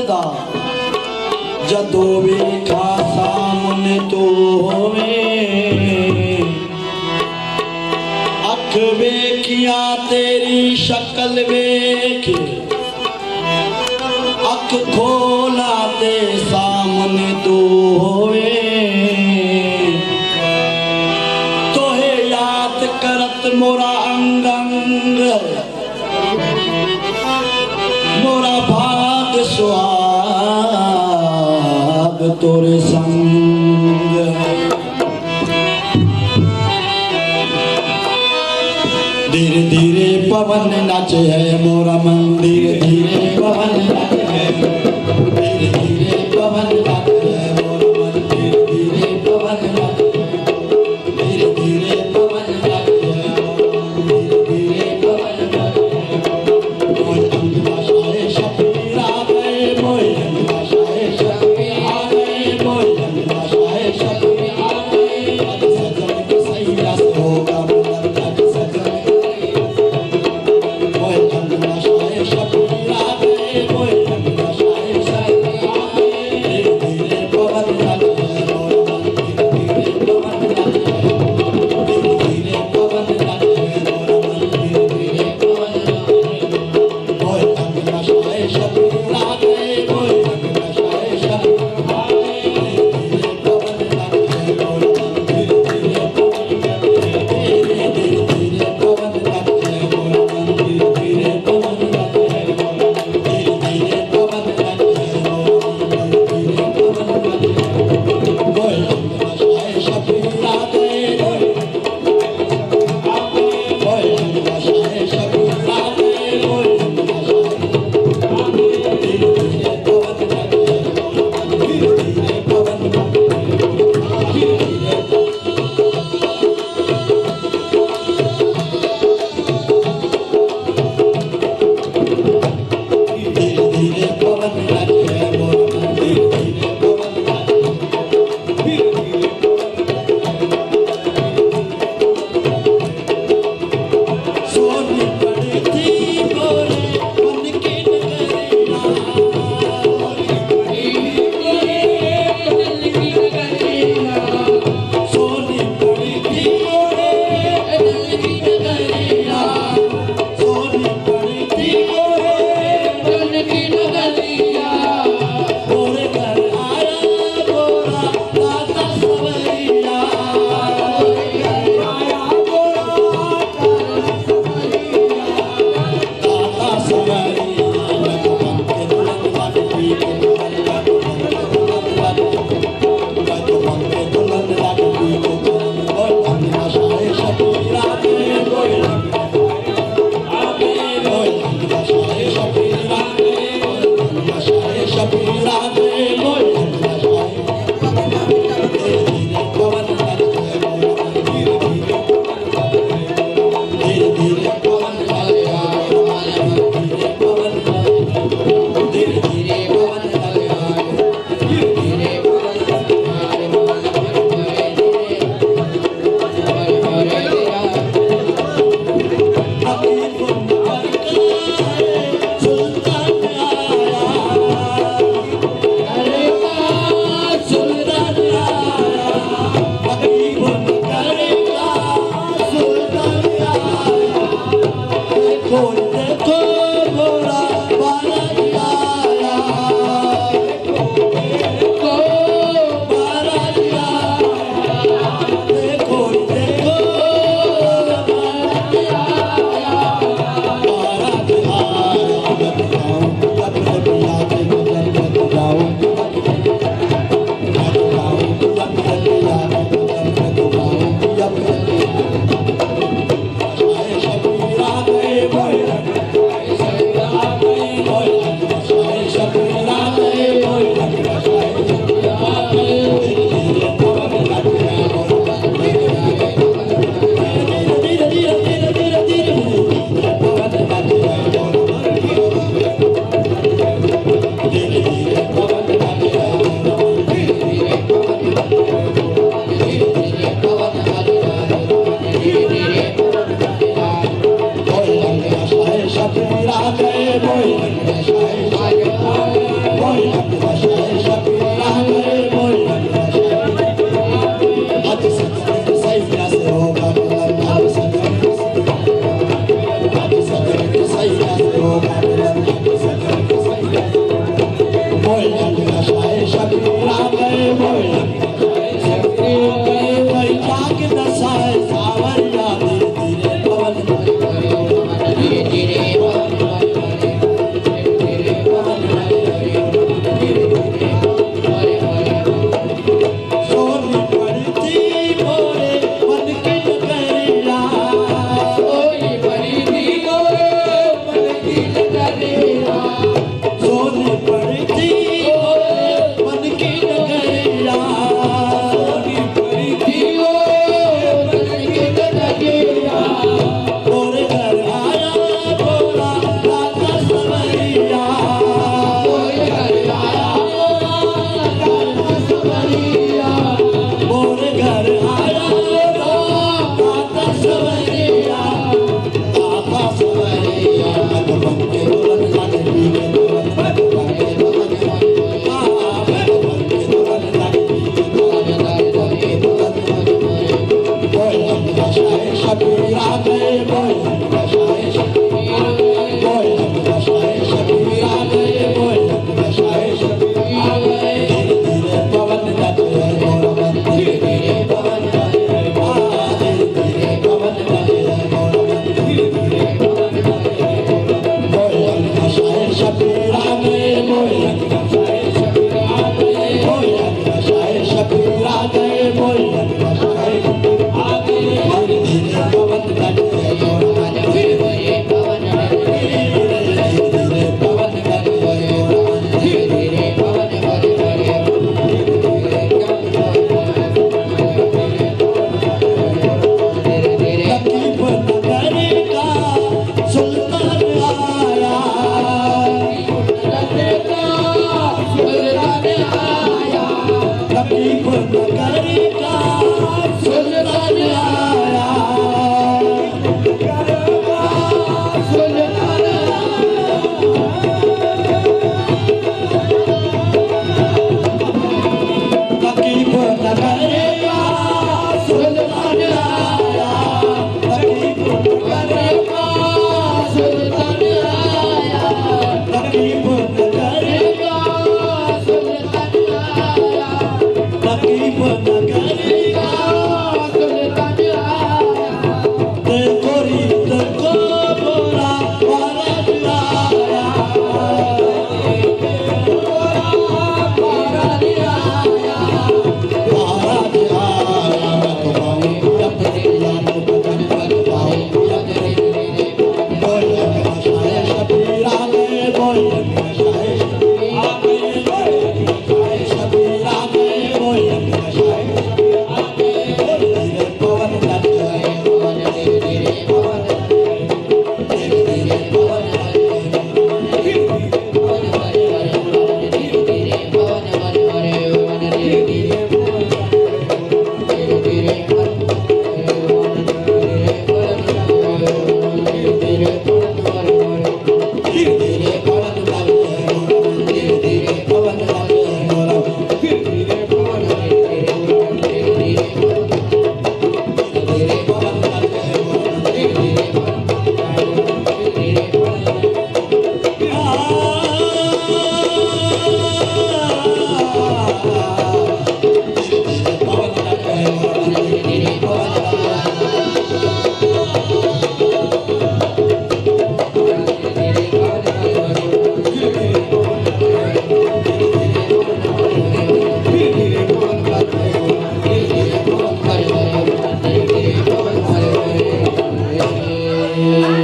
ਦਾ ਜਦੋਂ ਵੇਖਾ ਸਾਹਮਣੇ ਤੂੰ ਹੋਵੇਂ ਅੱਖ ਵੇਖੀਆਂ ਤੇਰੀ ਸ਼ਕਲ ਵੇਖ ਅੱਖ ਖੋਲਾ ਤੇ ਸਾਹਮਣੇ ਤੂੰ ਹੋਵੇ ਤੋहे याद करत मोरा अंग अंग मोरा भाग सुहाग तोरे संग धीरे धीरे पवन नाचे है मोरा मन धीरे धीरे पवन नाचे है धीरे धीरे पवन नाचे है मोरा मन धीरे धीरे पवन नाचे है धीरे धीरे पवन नाचे है धीरे धीरे पवन नाचे है मोय अंग भाषाए शक्ति आ गए मोय अंग भाषाए शक्ति आ गए मोय अंग भाषाए शक्ति आ गए आज सजन के सही रस होगा मोय अंग भाषाए शक्ति आ गए मोय अंग भाषाए शक्ति आ गए है